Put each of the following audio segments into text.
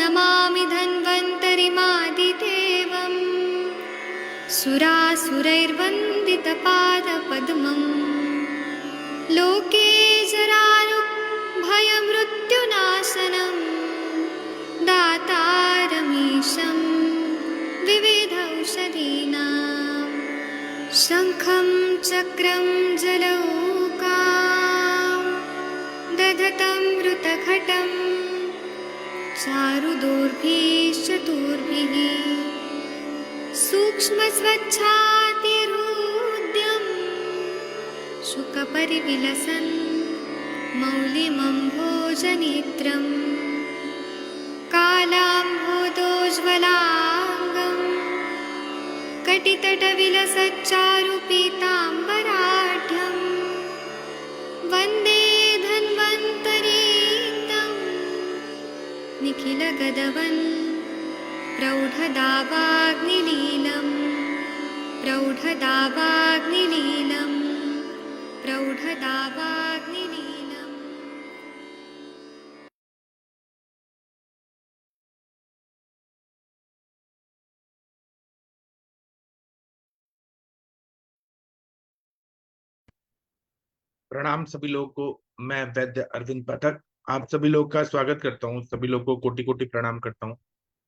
नमामि धन्वन्तरिमादिदेवम् सुरासुरैर्वन्दितपादपद्मम् लोके जरारुभयमृत्युनाशनं दातारमीशं विविधौषधीनां शङ्खं चक्रं जलौकां दधतं मृतघटं चारुदोर्भिश्चतुर्भिः सूक्ष्मस्वच्छातिरुद्यं शुकपरिविलसन् मौलिमम्भोजनेत्रं कालाम्भोदोज्ज्वलाङ्गं कटितटविलसच्चारुपीताम्बराढ्यं वन्दे धन्वन्तरीतं निखिलगदवन् प्रौढदावाग्निलीलं प्रौढदावाग्निलीलं प्रौढदावाग्निलीलम्। प्रणाम सभी लोगों को। मैं वैद्य अरविंद पाठक आप सभी लोग का स्वागत करता हूँ। सभी लोगों को कोटि कोटि प्रणाम करता हूँ।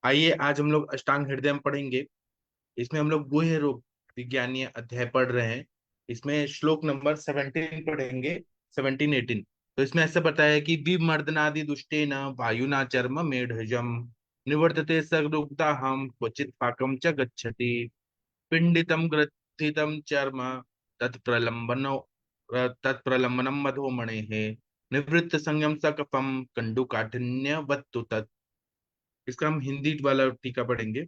आइए आज हम लोग अष्टांग हृदय पढ़ेंगे। इसमें हम लोग गुह्य रोग विज्ञानीय अध्याय पढ़ रहे हैं। इसमें श्लोक नंबर 17 पढ़ेंगे, 17-18। तो इसमें ऐसा बताया है कि विमर्दनादि दुष्टेन वायुना चर्म मेढजम निवर्तते सरुग्धा हम क्वचित पाकम च गच्छति पिंडितम ग्रथितम चर्म तत्प्रलंबनो तत्प्रलंबनम मधोमणे है निवृत्त संयम सकपम कंडु काठिन्य वत्तु तत्। इसका हम हिंदी वाला टीका पढ़ेंगे।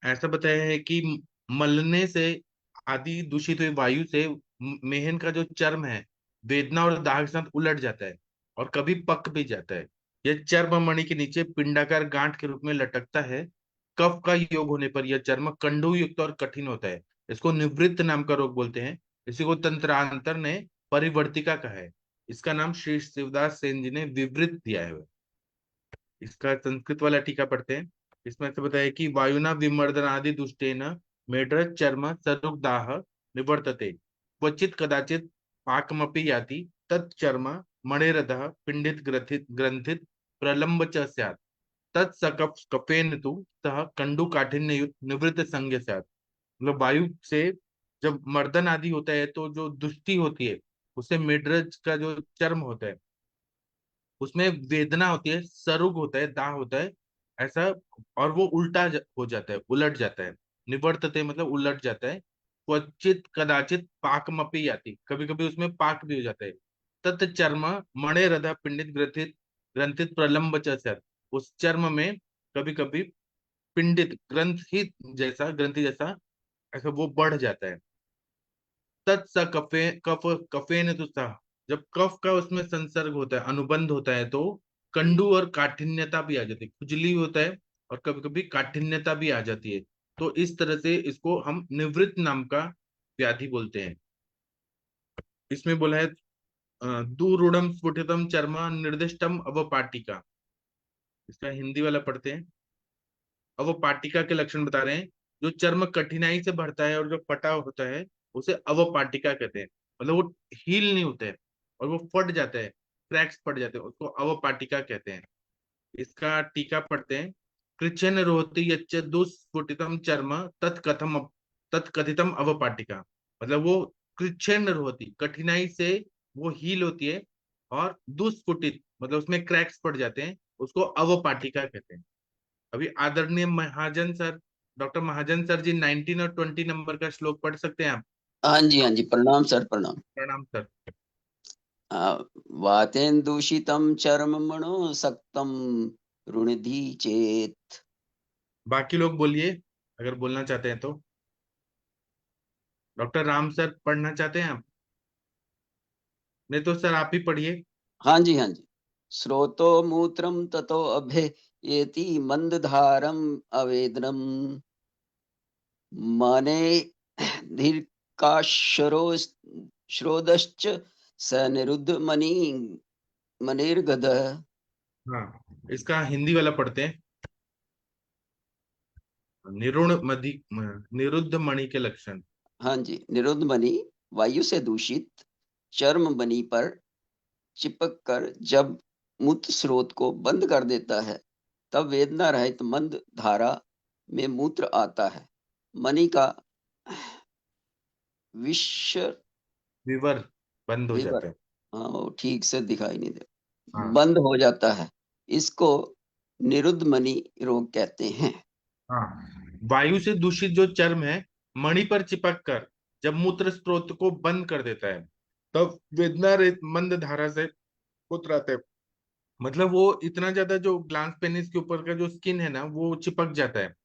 ऐसा बताया है कि मलने से आदि दूषित हुई वायु से मेहन का जो चर्म है वेदना और दाह के साथ उलट जाता है और कभी पक भी जाता है। यह चर्म मणि के नीचे पिंडाकार गांठ के रूप में लटकता है। कफ का योग होने पर यह चर्म कंडू युक्त और कठिन होता है। इसको निवृत्त नाम का रोग बोलते हैं। इसी को तंत्रांतर ने परिवर्तिका कहा है। इसका नाम श्री शिवदास सेन जी ने विवृत दिया है। इसका संस्कृत वाला टीका पढ़ते हैं। इसमें से बताया कि वायुना विमर्दनादि दुष्टेन मेढ्र चर्म सरुग्धाः निवर्तते क्वचित कदाचित पाकमपि याति तच्चर्म मणिरधः पिंडित ग्रथित ग्रंथित प्रलंब च स्यात् तत्सकप कफेन तु सह कंडु काठिन्य युक्त निवृत्त संज्ञ स्यात्। मतलब वायु से जब मर्दन आदि होता है तो जो दुष्टि होती है उससे मेढ्रज का जो चर्म होता है उसमें वेदना होती है, सरुग होता है, दाह होता है ऐसा। और वो हो जाता है, उलट जाता है। निवर्तते मतलब उलट जाता है। क्वचित कदाचित पाकमपि याति, कभी कभी उसमें पाक भी हो जाता है। तत् चर्म मणे हृदय पिंडित ग्रथित ग्रंथित प्रलंब च स्यात्। उस चर्म में कभी कभी पिंडित ग्रंथि जैसा ऐसा वो बढ़ जाता है। तत्स कफे कफ कफेन तो सा, जब कफ का उसमें संसर्ग होता है, अनुबंध होता है तो कंडू और काठिन्यता भी आ जाती है, खुजली होता है और कभी कभी काठिन्यता भी आ जाती है। तो इस तरह से इसको हम निवृत्त नाम का व्याधि बोलते हैं। इसमें बोला है दुरूढ़म स्फुटितम चर्म निर्दिष्टम अवपाटिका। इसका हिंदी वाला पढ़ते हैं। अवपाटिका के लक्षण बता रहे हैं। जो चर्म कठिनाई से बढ़ता है और जो फटा होता है उसे अवपाटिका कहते हैं। मतलब वो हील नहीं होता है और वो फट जाता है, क्रैक्स पड़ जाते हैं, उसको अवपाटिका कहते हैं। इसका टीका पढ़ते हैं। कृच्छन रोहति यच्च दुस्फुटितम चर्म तत्कथितम अवपाटिका। मतलब वो कृच्छन रोहति, कठिनाई से वो हील होती है, और दुस्फुटित मतलब उसमें क्रैक्स पड़ जाते हैं, उसको अवपाटिका कहते हैं। अभी आदरणीय महाजन सर, डॉक्टर महाजन सर जी 19 और 20 नंबर का श्लोक पढ़ सकते हैं आप? हाँ जी, प्रणाम सर, प्रणाम। प्रणाम सर। वातेन्दूषितं चर्म मणो सक्तं रुणधि चेत। बाकी लोग बोलिए अगर बोलना चाहते हैं तो। डॉक्टर राम सर पढ़ना चाहते हैं आप? नहीं तो सर आप ही पढ़िए। हाँ जी, हाँ जी। स्रोतो मूत्रम ततो अभेयेति मंदधारम अवेदनम मने दीर्घाश्रो श्रोदश्च स निरुद्ध मणिर्गद हाँ, इसका हिंदी वाला पढ़ते हैं। निरुद्ध मणि के लक्षण। हाँ जी, निरुद्ध मणि वायु से दूषित चर्म मणि पर चिपक कर जब मूत्र स्रोत को बंद कर देता है, तब वेदना रहित मंद धारा में मूत्र आता है। मणि का विश्व विवर बंद हो विवर, जाता है। हाँ, वो ठीक से दिखाई नहीं दे, हाँ बंद हो जाता है। इसको निरुद्ध मणि रोग कहते हैं। हाँ, वायु से दूषित जो चर्म है, मणि पर चिपक कर जब मूत्र स्रोत को बंद कर देता है, तब वेदना रहित मंद धारा से मूत्र आता है। मतलब वो इतना ज्यादा जो ग्लांस पेनिस के ऊपर का जो स्किन है ना, वो चिपक जाता है,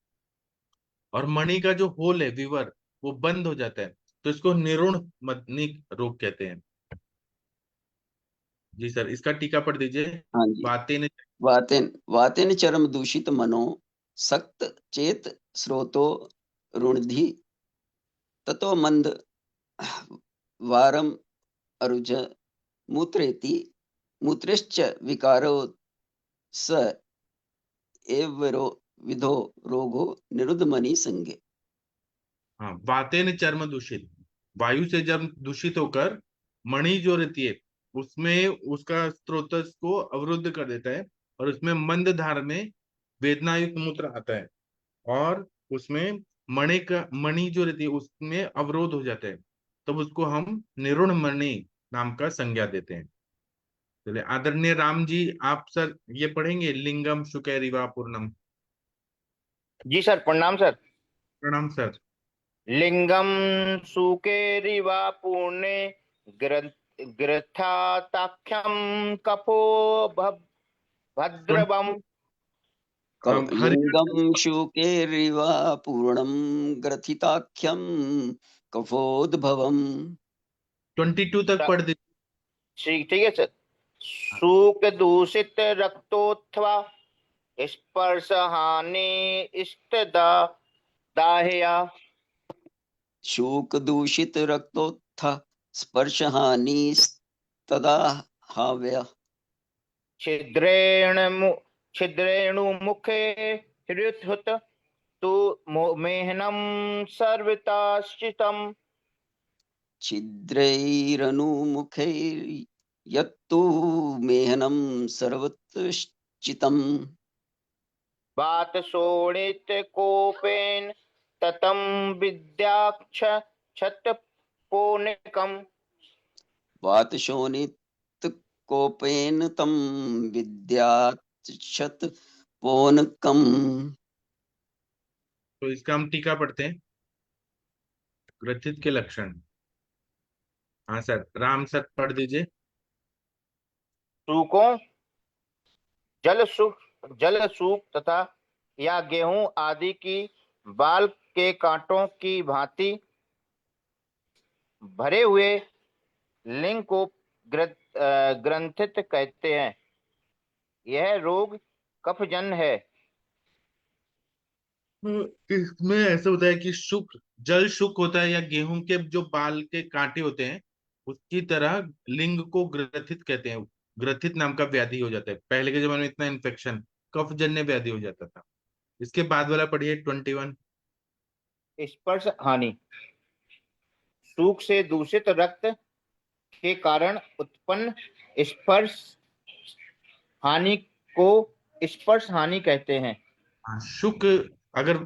और मणि का जो होल है, विवर, वो बंद हो जाता है। तो इसको निरुण मणि रोग कहते हैं। जी सर, इसका टीका पढ़ दीजिए। हाँ जी, बातें ने। वातेन वातेन चरम दूषित मनो सक्त चेत स्रोतो रुणधि ततो मंद वारम अरुज मूत्रेति मूत्रेश्च विकारो स एव विधो रोगो निरुद्ध मणि संगे। हाँ, बातें ने चर्म दूषित, वायु से जब दूषित होकर मणि जो रहती है, उसमें उसका स्रोतस को अवरुद्ध कर देता है, और उसमें मंद धार में वेदनायुक्त मूत्र आता है, और उसमें मणि जो रहती है उसमें अवरोध हो जाता है, तब उसको हम निरुण मणि नाम का संज्ञा देते हैं। चलिए, आदरणीय राम जी, आप सर ये पढ़ेंगे, लिंगम शुकैरिवा पूर्णम। जी सर, प्रणाम सर। प्रणाम सर। लिंगम सुकेरिवा पूर्णे गृथाताख्यम कफो भद्रवम। हरि लिंगम शुकेरिव पूर्णम ग्रथिताख्यम कफोद्भवम। 22 तक पढ़ दीजिए। ठीक ठीक है सर। सूक दूषित रक्तोत्थवा स्पर्श हानि इष्टदा दाहया। शोक दूषित रक्तोत्थ स्पर्श हानि तदा हाव्य। छिद्रेण छिद्रेणु मुखे हृत्हुत तु मेहनम सर्वताश्चितम। छिद्रैरनुमुखैर्यत्तु मेहनं सर्वतश्चितम्। बात शोणित कोपेन ततम विद्याक्ष छतपोनिकम। वातशोणितकोपेन तं विद्यात् पोनकम्। तो इसका हम टीका पढ़ते हैं। ग्रथित के लक्षण। हाँ सर, राम सर पढ़ दीजिए। सूकों जल सूख तथा या गेहूं आदि की बाल के कांटों की भांति भरे हुए लिंग को ग्रंथित कहते हैं। यह रोग कफजन्य है। इसमें ऐसा होता है कि शुक्र, जल शुक होता है, या गेहूं के जो बाल के कांटे होते हैं, उसकी तरह लिंग को ग्रथित कहते हैं। ग्रथित नाम का व्याधि हो जाता है। पहले के जमाने में इतना इन्फेक्शन, कफजन्य व्याधि हो जाता था। इसके बाद वाला पढ़िए, 21। स्पर्श हानि सूख से दूषित रक्त के कारण उत्पन्न स्पर्श हानि को स्पर्श हानि कहते हैं। हाँ, शुक अगर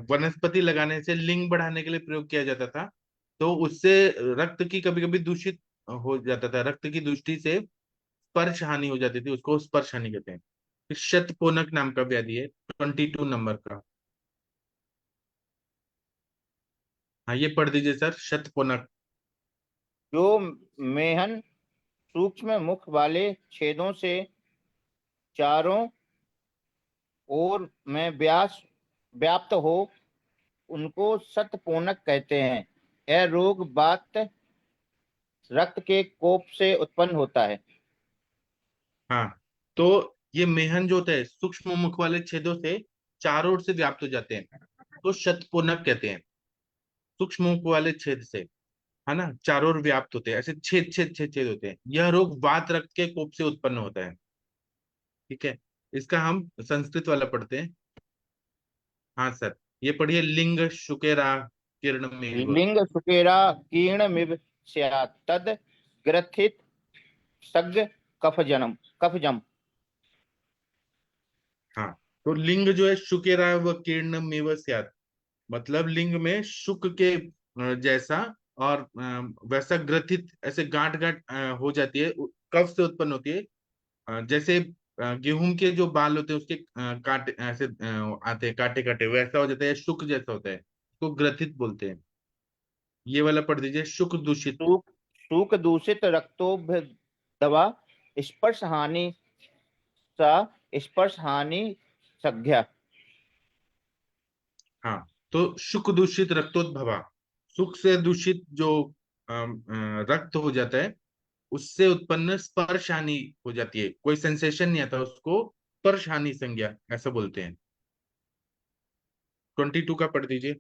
वनस्पति लगाने से लिंग बढ़ाने के लिए प्रयोग किया जाता था, तो उससे रक्त की कभी कभी दूषित हो जाता था, रक्त की दृष्टि से स्पर्श हानि हो जाती थी, उसको स्पर्श हानि कहते हैं। फिर शतपोनक नाम का व्याधि है, 22 नंबर का। हाँ, ये पढ़ दीजिए सर, शतपोनक। जो मेहन सूक्ष्म मुख वाले छेदों से चारों ओर में व्याप्त हो, उनको शतपोनक कहते हैं। यह रोग बात रक्त के कोप से उत्पन्न होता है। हाँ, तो ये मेहन जो होता है, सूक्ष्म मुख वाले छेदों से चारों ओर से व्याप्त हो जाते हैं, तो शतपोनक कहते हैं। सूक्ष्म मुख वाले छेद से, है ना, चारों ओर व्याप्त होते हैं, ऐसे छेद छेद छेद छेद होते हैं। यह रोग वात रक्त के कोप से उत्पन्न होता है। ठीक है, इसका हम संस्कृत वाला पढ़ते हैं। हाँ सर, ये पढ़िए, लिंग शुकेरा किरणमेव। लिंग सुकेरा कीर्णमिव स्यात् तद ग्रथित सग कफजम। हाँ, तो लिंग जो है शुकेरा व किरणमेव स्यात्, मतलब लिंग में शुक के जैसा, और वैसा ग्रथित, ऐसे गांठ गांठ हो जाती है, कफ से उत्पन्न होती है। जैसे गेहूं के जो बाल होते हैं उसके कांटे ऐसे आते हैं, काटे काटे, वैसा हो जाता है, शुक जैसा होता है, उसको ग्रथित बोलते हैं। ये वाला पढ़ दीजिए, शुक दूषित। सूक सूक दूषित रक्तोभ दवा स्पर्श हानि सा स्पर्श हानि संज्ञा। हाँ, तो शुक दूषित रक्तोद्भवा, सुख से दूषित जो रक्त हो जाता है, उससे उत्पन्न स्पर्श हानि हो जाती है, कोई सेंसेशन नहीं आता, उसको स्पर्श हानि संज्ञा ऐसा बोलते हैं। 22 का पढ़ दीजिए।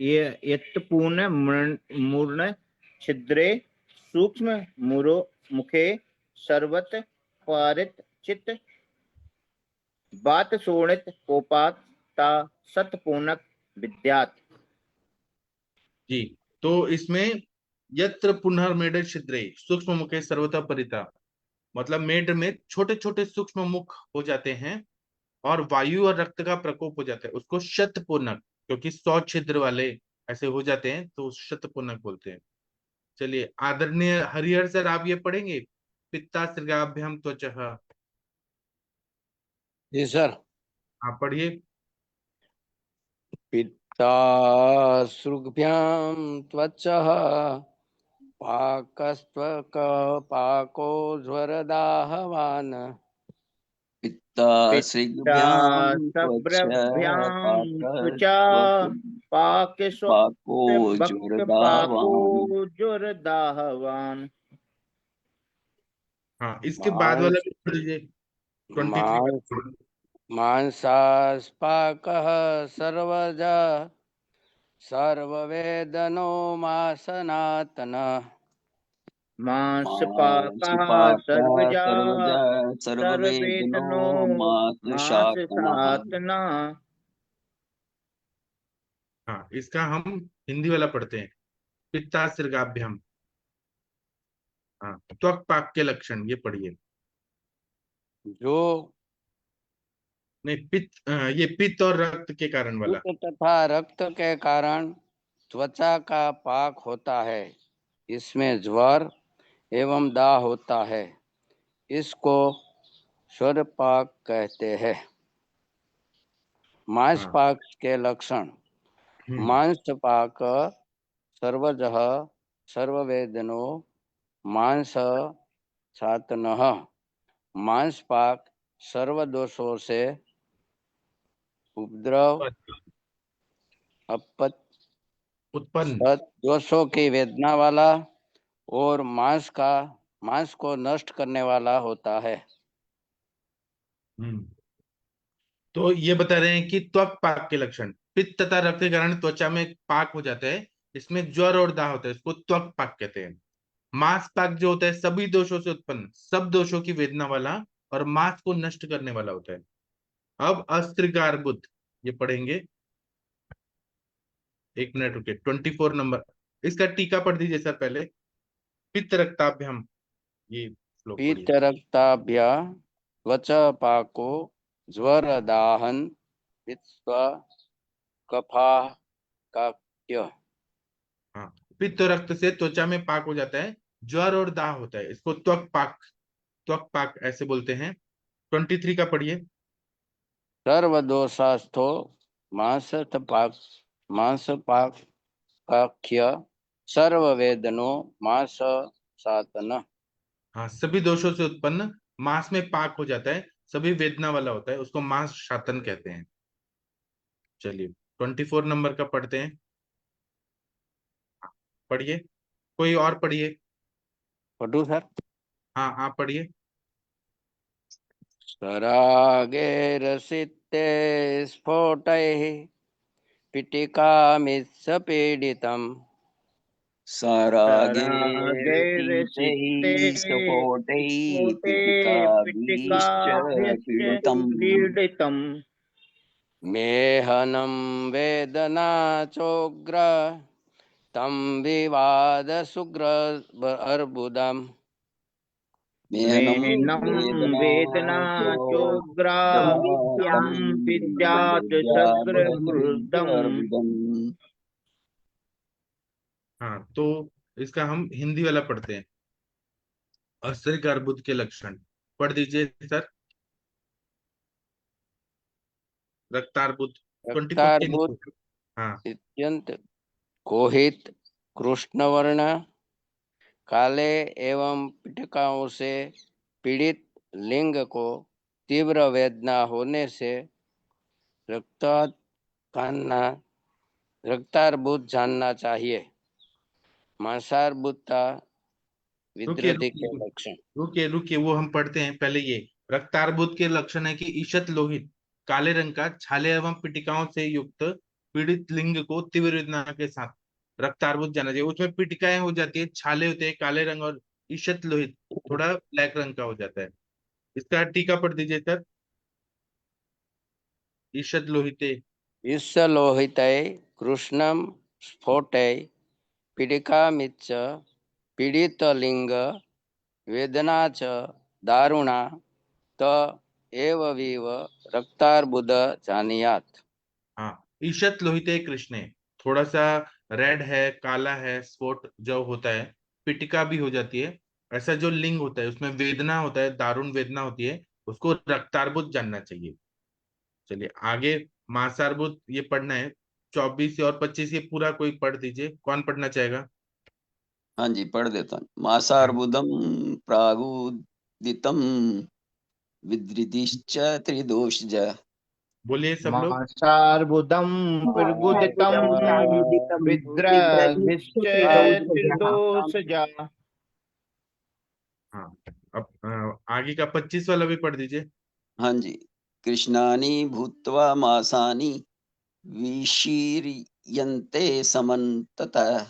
ये यत् पूर्ण मूर्ण छिद्रे सूक्ष्म मुरो मुखे सर्वत पारित चित बात शोणित कोपात ता सत पूर्णक विद्यात। जी, तो इसमें यत्र पुनर्मेड छिद्रे सूक्ष्म मुखे सर्वथा परिता, मतलब मेड में छोटे छोटे सूक्ष्म मुख हो जाते हैं, और वायु और रक्त का प्रकोप हो जाता है, उसको शतपूर्णक, क्योंकि 100 छिद्र वाले ऐसे हो जाते हैं तो शतपूर्णक बोलते हैं। चलिए, आदरणीय हरिहर सर, आप ये पढ़ेंगे, पित्ता सृगाभ्याम त्वचः। जी सर। आप पढ़िए। पित्तासृग्भ्यां त्वचः पाकस्त्वक पाको ज्वरदाहवान् पित्ताश्रिभ्यां त्वचा पित्तासभ्रभ्यां त्वचा पाकस्त्वक पाक पाको वक्त पाको ज्वरदावान् ज्वरदाहवान। हाँ, इसके बाद वाला मांस भी पढ़ दीजिए, 23 मांस का। मांसास्पाकः सर्वजा सर्ववेदनो मासनातनः मांसपाकः मांसपाका सर्वजा सर्वजा सर्ववेदनो सर्ववेदनो मांस मांसशाकनः। सातना। हाँ, इसका हम हिंदी वाला पढ़ते हैं, पित्ता सृगाभ्याम। हाँ, त्वक पाक के लक्षण ये पढ़िए। जो नहीं, पित्त, ये पित्त और रक्त के कारण वाला। पित्त तथा रक्त के कारण त्वचा का पाक होता है, इसमें ज्वर एवं दाह होता है, इसको स्वरपाक कहते हैं। हाँ। मांसपाक के लक्षण। मांसपाक सर्वजः सर्ववेदनो मांस सातनः। मांसपाक सर्वदोषों से उपद्रव अपत उत्पन्न। दोषों की वेदना वाला और मांस को नष्ट करने वाला होता है। हम्म तो ये बता रहे हैं कि त्वक पाक के लक्षण, पित्त तथा रक्त के कारण त्वचा में पाक हो जाता है, इसमें ज्वर और दाह होता है, इसको त्वक पाक कहते हैं। मांस पाक जो होता है सभी दोषों से उत्पन्न, सब दोषों की वेदना वाला, और मांस को नष्ट करने वाला होता है। अब अस्त्रिगारबुद्ध, ये पढ़ेंगे, 1 मिनट रुके, 24 नंबर, इसका टीका पढ़ दीजिए सर पहले। पित्त रक्ताभ्याम, ये श्लोक पीत पढ़िए। रक्ताभ्या त्वच पाको ज्वर दाहन पित्त कफा काक्य। हाँ, पित्त और रक्त से त्वचा में पाक हो जाता है, ज्वर और दाह होता है, इसको त्वक पाक ऐसे बोलते हैं। 23 का पढ़िए। सर्वदोषास्थो मांस पाक काक्य सर्ववेदनो मांस सातन। हाँ, सभी दोषों से उत्पन्न, मांस में पाक हो जाता है, सभी वेदना वाला होता है, उसको मांस शातन कहते हैं। चलिए, 24 नंबर का पढ़ते हैं। पढ़िए, कोई और पढ़िए। पढ़ू सर। हाँ, आप पढ़िए। सरागे रसिते स्फोटैः पिटीकामित्स पीडितम् सारागे सरागे ऋषिते स्फोटे स्फोटे पिटिकाभिश्च पिटिकाभ्यश्च पीडितम्। पीडितम्। मेहनं वेदना चोग्र तं विवाद सुग्र अर्बुदम् मेनं वेदना चोग्रा तं विद्यात् सग्रवृद्धम्। हाँ, तो इसका हम हिंदी वाला पढ़ते हैं। असरिक अर्बुद के लक्षण पढ़ दीजिए सर। रक्तार्बुद 2015। रक्तार्बुद हाँ, अत्यंत कोहित कृष्णवर्ण काले एवं पिटकाओं से पीड़ित लिंग को तीव्र वेदना होने से रक्तार्बुद जानना चाहिए। मांसार्बुदता रुकिए विद्रति के रुकिए लक्षण। रुकिए रुकिए, वो हम पढ़ते हैं पहले। ये रक्तार्बुद के लक्षण है कि ईशत लोहित काले रंग का छाले एवं पिटिकाओं से युक्त पीड़ित लिंग को तीव्र वेदना के साथ रक्तार्बुद जाना चाहिए। उसमें पिटिकाएं हो जाती है, छाले होते हैं काले रंग, और ईशत लोहित थोड़ा ब्लैक रंग का हो जाता है। इसका टीका पढ़ दीजिए सर। ईशत लोहिते ईशलोहितै कृष्णं स्फोटै पीडिकामिच्च पीडितलिंग वेदना च दारुणा त एव विव रक्तार्बुद जानीयात्। हाँ, ईशत लोहिते कृष्ण थोड़ा सा रेड है, काला है, स्पॉट जो होता है, पिटिका भी हो जाती है। ऐसा जो लिंग होता है उसमें वेदना होता है, दारुण वेदना होती है, उसको रक्तार्बुद जानना चाहिए। चलिए आगे, मांसार्बुद ये पढ़ना है। 24 और 25 ये पूरा कोई पढ़ दीजिए। कौन पढ़ना चाहेगा? हाँ जी, पढ़ देता हूँ। मासार्बुदम प्रागुदितम विद्रिदिश्च त्रिदोषज। बोलिए सब लोग। मांसार्बुदं प्रगुदितं विद्राभिश्च त्रिदोषजा। हाँ, अब आगे का 25 वाला भी पढ़ दीजिए। हाँ जी। कृष्णानि भूत्वा मासानि विशीर्यन्ते समन्ततः।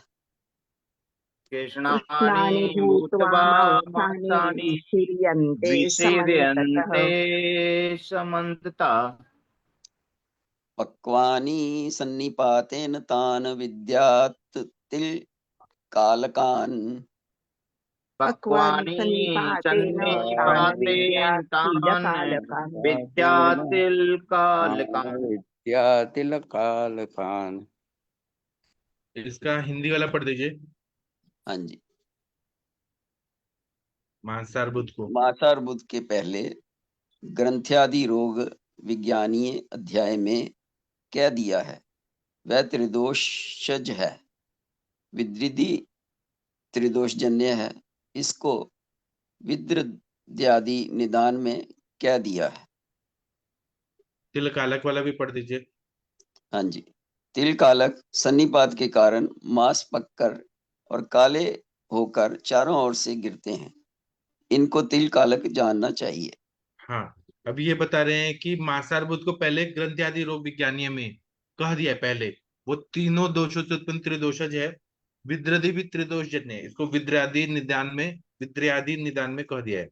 कृष्णानि भूत्वा मासानि विशीर्यन्ते समन्ततः। पक्वानि सन्निपातेन तान् विद्यात् तिलकालकान्। पक्वानि सन्निपातेन तान् विद्यातिलकालकान्। विद्यातिलकालकान्। इसका हिंदी वाला पढ़ दीजिए, हाँ जी। मांसार्बुद को। मासार्बुद के पहले ग्रंथ्यादि रोग विज्ञानीय अध्याय में कह दिया है, वह त्रिदोषज है, विद्रिधि त्रिदोषजन्य है। इसको विद्रद्यादि निदान में कह दिया है। तिलकालक वाला भी पढ़ दीजिए। हाँ जी। तिल कालक सन्निपात के कारण मांस पककर और काले होकर चारों ओर से गिरते हैं, इनको तिल कालक जानना चाहिए। हाँ, अब ये बता रहे हैं कि मांसार्बुद को पहले ग्रंथि रोग विज्ञानीय में कह दिया है। पहले वो तीनों दोषों से उत्पन्न त्रिदोषज है। विद्रधि भी त्रिदोष जन्य है, इसको विद्रयादि निदान में कह दिया है।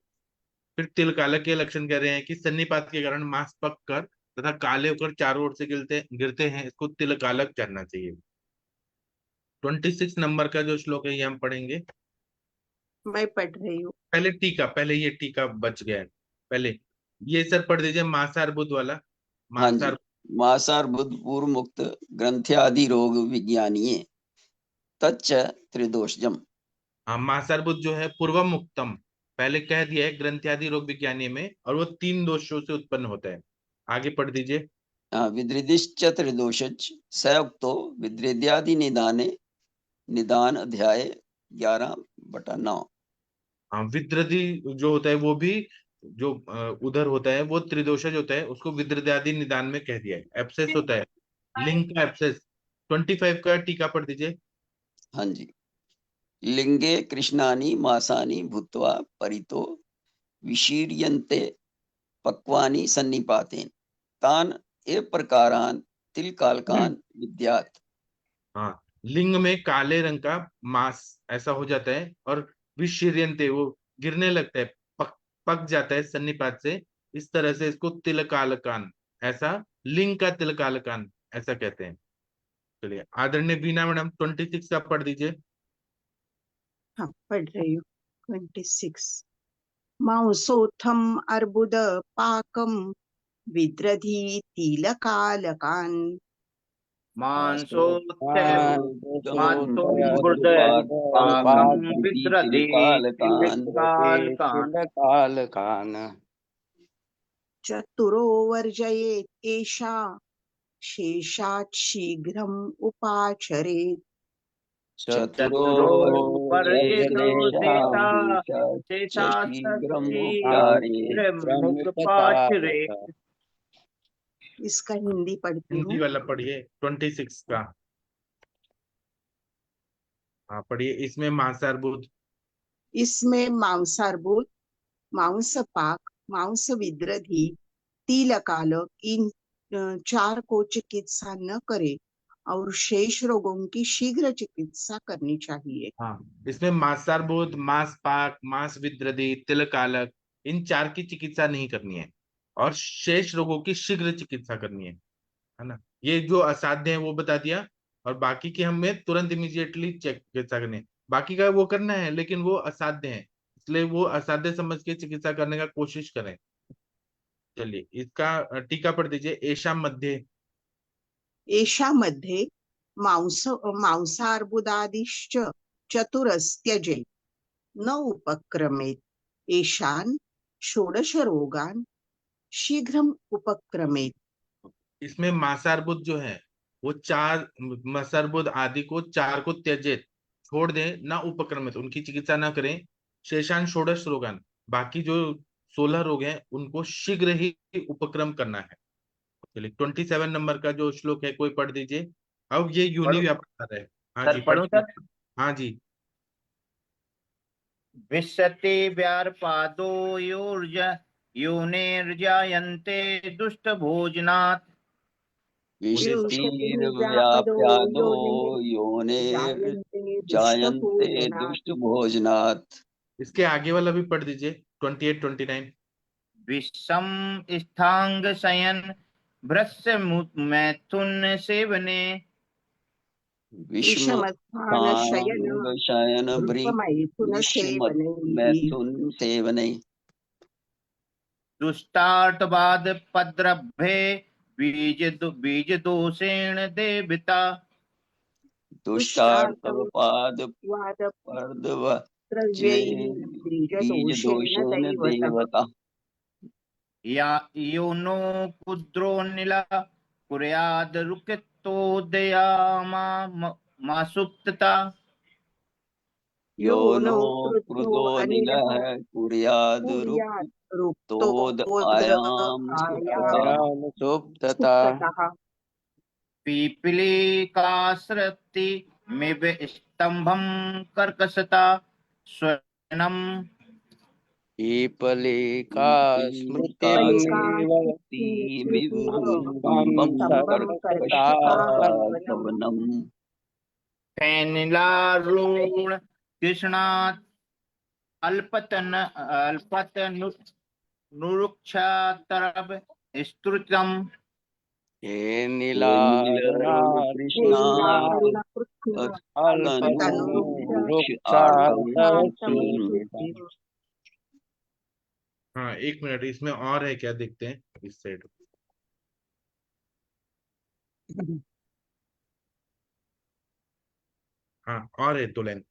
फिर तिलकालक के लक्षण कह रहे हैं कि सन्निपात के कारण मांस पक कर तथा काले होकर चारों ओर से गिरते गिरते हैं, इसको तिलकालक जानना चाहिए। 26 नंबर का जो श्लोक है ये हम पढ़ेंगे। मैं पढ़ रही हूँ। पहले ये टीका बच गया है। पहले ये सर पढ़ दीजिए मांसार्बुद वाला। हाँ जी। मांसार मासार्बुद पूर्व मुक्त ग्रंथ्यादि रोग विज्ञानीय तच्च त्रिदोषजम। हाँ, मांसार्बुद जो है पूर्व मुक्तम, पहले कह दिया है ग्रंथ्यादि रोग विज्ञानी में, और वो 3 दोषों से उत्पन्न होता है। आगे पढ़ दीजिए। विद्रिदिश्च त्रिदोषज सयुक्तो विद्रिद्यादि निदाने निदान अध्याय 11/9। हाँ, विद्रधि जो होता है वो भी जो उधर होता है वो त्रिदोषज होता है, उसको विद्रदादि निदान में कह दिया है। एब्सेस होता है, लिंग का एब्सेस। 25 का टीका पढ़ दीजिए। हाँ जी। लिंगे कृष्णानि मासानि भूत्वा परितो विशीर्यन्ते पक्वानि सन्निपातेन तान ए प्रकारान तिलकालकान विद्यात्। हाँ, लिंग में काले रंग का मांस ऐसा हो जाता है, और विशीर्यन्ते वो गिरने लगता है, पक जाता है सन्निपात से। इस तरह से इसको तिलकालकान, ऐसा लिंग का तिलकालकान ऐसा कहते हैं। चलिए आदरणीय बीना मैडम 26 का पढ़ दीजिए। हाँ, पढ़ रही हूँ। 26 मांसोत्थम अर्बुद पाकम विद्रधी तिलकालकान पाकं विद्रधे तिलकालकान्। कालकान चतुरो वर्जयेत् एषा शेषात् शीघ्रम् उपाचरेत्। चतुरो वर्जितो देता शेषा शीघ्रमुपाचरे। इसका हिंदी पढ़ती हिंदी हूँ। वाला पढ़िए 26 का। हाँ पढ़िए। इसमें मांसार्बुद, इसमें मांसार्बुद, मांसपाक, मांस विद्रधी, तिलकालक इन 4 को चिकित्सा न करे और शेष रोगों की शीघ्र चिकित्सा करनी चाहिए। हाँ इसमें मांसार्बुद, मांस पाक, मांस विद्रदी, तिलकालक, इन 4 की चिकित्सा नहीं करनी है, और शेष रोगों की शीघ्र चिकित्सा करनी है ना। ये जो असाध्य है वो बता दिया, और बाकी की हमें तुरंत इमीडिएटली चिकित्सा करनी है। बाकी का वो करना है लेकिन वो असाध्य है, इसलिए वो असाध्य समझ के चिकित्सा करने का कोशिश करें। चलिए इसका टीका पढ़ दीजिए। एषा मध्य, एषा मध्ये मांसार्बुदादिश्च चतुरस्त्यजेत् न उपक्रमेत् एषान् षोडश रोगान् शीघ्रम् उपक्रमेत्। इसमें मांसार्बुद जो है वो 4 मांसार्बुद आदि को 4 को त्यजेत, छोड़ दें, ना उपक्रमित, उनकी चिकित्सा ना करें। शेषान षोडश रोगान, बाकी जो 16 रोग हैं उनको शीघ्र ही उपक्रम करना है। चलिए 27 नंबर का जो श्लोक है कोई पढ़ दीजिए। अब ये यूनि पढ़ो व्यापार है। हाँ जी सर, पढ़ पढ़ूं सर। दीजिए। हाँ जी। विशते व्यापादो योर्ज योनिर्जायन्ते दुष्टभोजनात्। विंशतिर्व्यापदो विशतिर्व्याप्यादो योनिर्जायन्ते योनिर्जायन्ते दुष्टभोजनात्। दुष्टभोजनात्। इसके आगे वाला भी पढ़ दीजिए 28 29। विषम स्थांग शयन भ्रस्य मैथुन सेवने। विषमस्थान शयन शयन वृषमैथुन सेवनैः मैथुन सेवने। दुष्टार्थवाद पद्रभ्ये बीज दोषेण देविता। दुष्टार्थपाद पर्दव बीज दोषेण देवता। या यो नो कुद्रो नीला कुर्याद रुक्तोदयामा मासुप्तता। यो नो क्रुद्धो अनिलः कुर्याद् रुक्तोदयाम सुप्तता। सुप्तता पीपलिकाश्रति मिव स्तंभं कर्कशता स्वनम। पीपलिका स्मृतिमिव सवनम्। फैनिलारूढ़ कृष्णात् अल्पतनुरुक्षातरव स्तुतम्। हे कृष्णा हाँ 1 मिनट, इसमें और है क्या देखते हैं इस साइड। हाँ और है तो लाइन।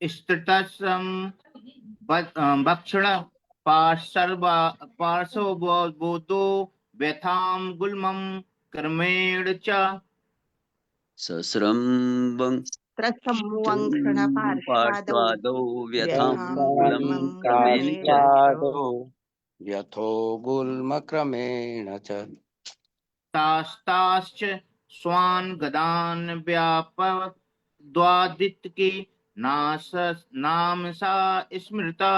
स्तुतसम भक्षण पार्श्वबोधो व्यथां गुल्मं कर्मेण च। सस्रम्बं पार्श्वादौ व्यथां गुलं क्रमेण च। यथो गुल्म क्रमेण च। तास्ताश्च स्वान् गदान् व्यापद्वादित्की नाम सा स्मृता।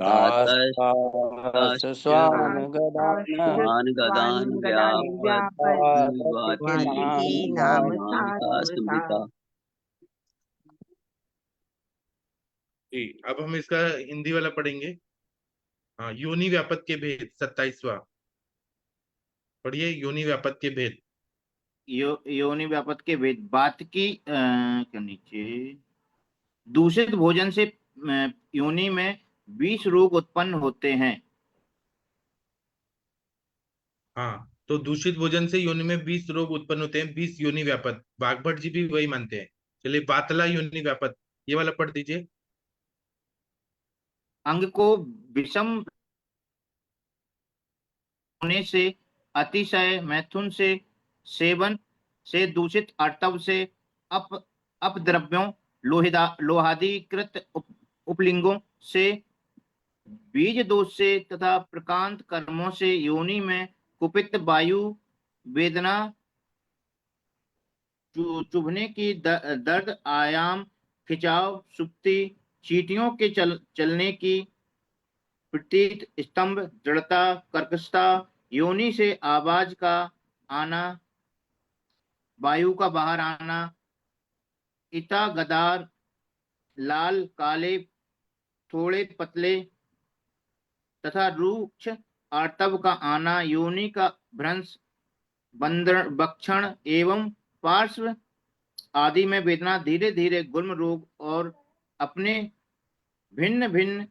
तास्तास् स्वान् गदान् स्वान् गदान् वातिकी व्यापद्वातिकी नाम नामता स्मृता। स्मृता। जी, अब हम इसका हिंदी वाला पढ़ेंगे। हाँ, योनि व्यापक के भेद 27वां पढ़िए। योनि व्यापक के भेद। योनि व्यापक के भेद। बात की के नीचे दूषित भोजन से योनि में 20 रोग उत्पन्न होते हैं। हाँ, तो दूषित भोजन से योनि में 20 रोग उत्पन्न होते हैं। 20 योनि व्यापक, बागभट जी भी वही मानते हैं। चलिए, बातला योनि व्यापक ये वाला पढ़ दीजिए। अंग को विषम होने से, अतिशय मैथुन से, सेवन से, दूषित आर्तव से, अपद्रव्यों, लोहादिकृत उपलिंगों से, बीज दोष से तथा प्रकांत कर्मों से योनि में कुपित वायु, वेदना, चुभने की दर्द, आयाम, खिंचाव, सुक्ति, चींटियों के चलने की प्रतीत, स्तंभ, जड़ता, कर्कशता, योनि से आवाज का आना, वायु का बाहर आना, इता गदार, लाल, काले, थोड़े पतले तथा रूक्ष आर्तव का आना, योनि का भ्रंश, बक्षण एवं पार्श्व आदि में वेदना, धीरे धीरे गुल्म रोग और अपने भिन्न भिन्न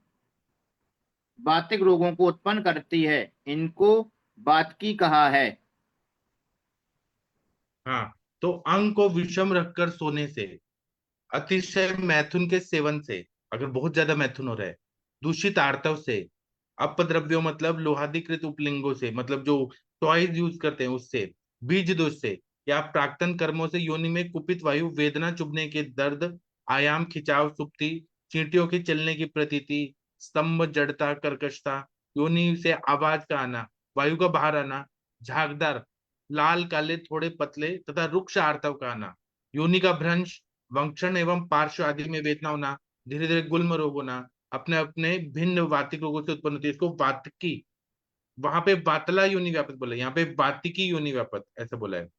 वातिक रोगों को उत्पन्न करती है। इनको वातकी कहा है। हाँ, तो अंग को विषम रखकर सोने से, अतिशय मैथुन के सेवन से, अगर बहुत ज्यादा मैथुन हो रहा है, दूषित आर्तव से, अपद्रव्यों मतलब लोहादिकृत उपलिंगों से, मतलब जो टॉयज यूज करते हैं उससे, बीज दोष से या प्राक्तन कर्मों से योनि में कुपित वायु, वेदना, चुभने के दर्द, आयाम, खिंचाव, सुप्ति, चींटियों के चलने की प्रतीति, स्तंभ, जड़ता, कर्कशता, योनि से आवाज का आना, वायु का बाहर आना, झागदार, लाल, काले, थोड़े पतले तथा रुक्ष आर्तव का आना, योनि का भ्रंश, वंक्षण एवं पार्श्व आदि में वेदना होना, धीरे धीरे गुल्म रोग होना, अपने अपने भिन्न वातिक रोगों से उत्पन्न होती है। इसको वातकी, वहां पे बातला योनि व्यापक बोला, यहाँ पे वातिकी योनि व्यापक ऐसा बोला है।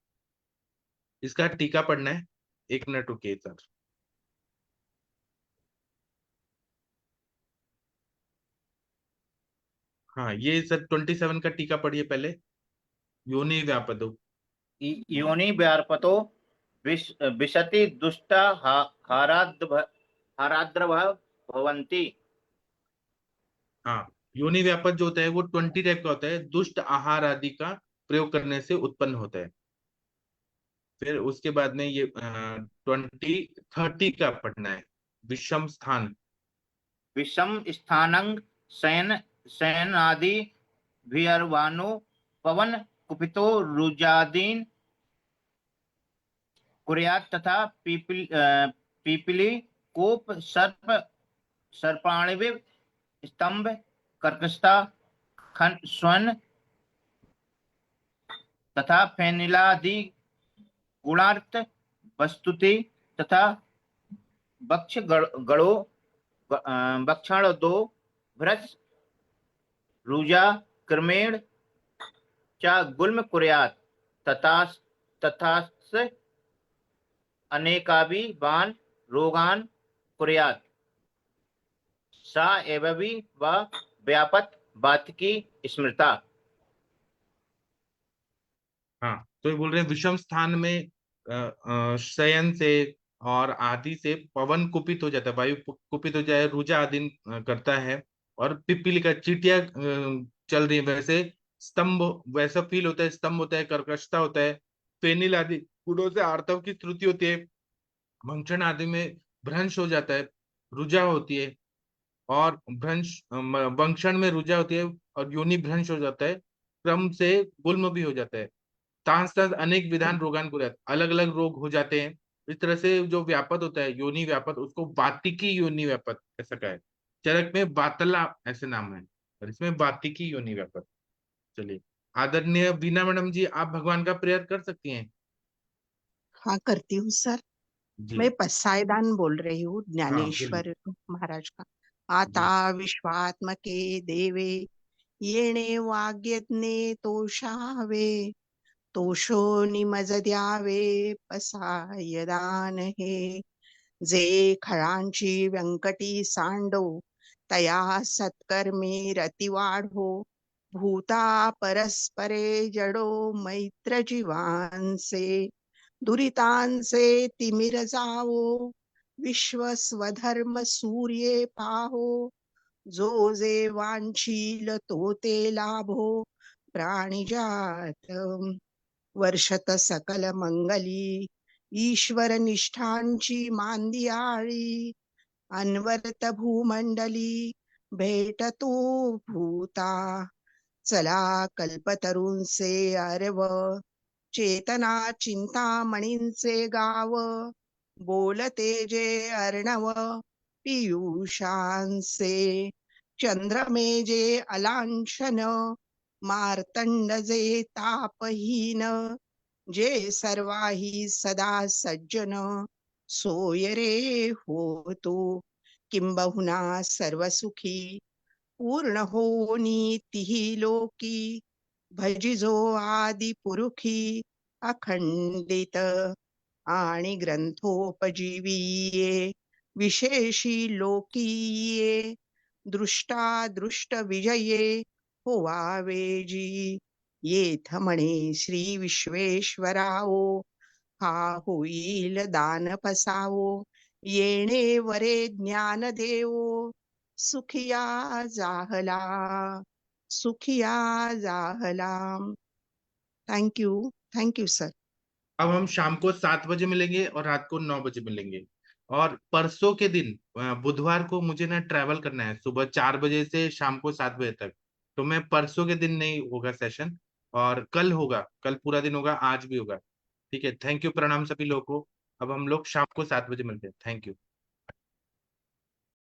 इसका टीका पढ़ना है, 1 मिनट रुकिए सर। हाँ, ये सर 27 का टीका पढ़िए पहले। योनि व्यापदो। योनि व्यापतो विशति दुष्ट हाराद्रभ भवन्ति। हाँ, योनि व्यापक जो होता है वो 20 टाइप का होता है, दुष्ट आहार आदि का प्रयोग करने से उत्पन्न होता है। फिर उसके बाद में ये 30 का पढ़ना है, विषम स्थान। विषम स्थानंग शयन शयनादि भीर्वाणो पवन कुपितो रुजादीन कुर्यात् तथा पीपली कोप सर्प सर्पाणिव स्तंभ कर्कशता स्वर्ण तथा फेनिलादि गुणार्थ वस्तुति तथा बक्ष गड़ो बक्षण दो भ्रश रुजा क्रमेण च गुल्म कुर्यात् तथास अनेकाभि बान रोगान कुर्यात् सा एवं व व्यापत वातकी स्मृता। हाँ, तो ये बोल रहे हैं विषम स्थान में शयन से और आदि से पवन कुपित हो जाता है, वायु कुपित हो जाए, रुजा आदि करता है, और पिपीली का चीटियां चल रही है वैसे, स्तंभ वैसा फील होता है, स्तंभ होता है, कर्कशता होता है, फेनिल आदि गुणों से आर्तव की त्रुटि होती है, मंचन आदि में भ्रंश हो जाता है, रुजा होती है, और भ्रंश वंक्षण में रुजा होती है, और योनि भ्रंश हो जाता है, क्रम से गुल्म भी हो जाता है, तांस तांस अनेक विधान रोगान को रहता, अलग अलग रोग हो जाते हैं। इस तरह से जो व्यापक होता है योनि व्यापक, उसको वातिकी योनि व्यापक ऐसा कहा है। चरक में बातला ऐसे नाम है, और इसमें वातिकी योनि व्यापक। चलिए, आदरणीय बीना मैडम जी, आप भगवान का प्रेयर कर सकती हैं। हाँ, करती हूँ सर। जी मैं पसायदान बोल रही हूँ, हाँ, बोलिए। ज्ञानेश्वर महाराज का। आता विश्वात्मके देवे येणे वाग्यज्ञे तोषावे तोषो निमज द्यावे पसायदान हे जे खळांची व्यंकटी सांडो तया सत्कर्मी रती वाढो भूता परस्परे जडो मैत्र जीवांचे दुरितांचे तिमिर जावो विश्व स्वधर्म सूर्ये पाहो जो जे वांछील तो ते लाभो प्राणिजात वर्षत सकल मंगली ईश्वर निष्ठांची मांदियाळी अनवर्त भूमंडली भेटतो भूता चला कल्पतरूंचे अर्व चेतना चिंतामणींचे गाव बोलते जे अर्णव पियुषांचे चंद्रमे जे अलांछन मार्तंड जे तापहीन जे सर्वाही सदा सज्जन सोय रे होतो किंबहुना सर्वसुखी पूर्ण होनी तिही लोकी भजिजो आदि पुरुखी अखंडित आणि ग्रंथोपजीवीये विशेषी लोकीये दृष्टा दृष्ट विजये होवावेजी येथ म्हणे श्री विश्वेश्वराओ हा होईल दान पसावो येणे वरे ज्ञान देवो सुखिया जाहला थैंक यू सर। अब हम शाम को 7 बजे मिलेंगे और रात को 9 बजे मिलेंगे। और परसों के दिन बुधवार को मुझे ना ट्रैवल करना है सुबह 4 बजे से शाम को 7 बजे तक। तो मैं परसों के दिन नहीं होगा सेशन, और कल होगा, कल पूरा दिन होगा, आज भी होगा। ठीक है, थैंक यू, प्रणाम सभी लोगों को। अब हम लोग शाम को 7 बजे मिलते हैं। Thank you.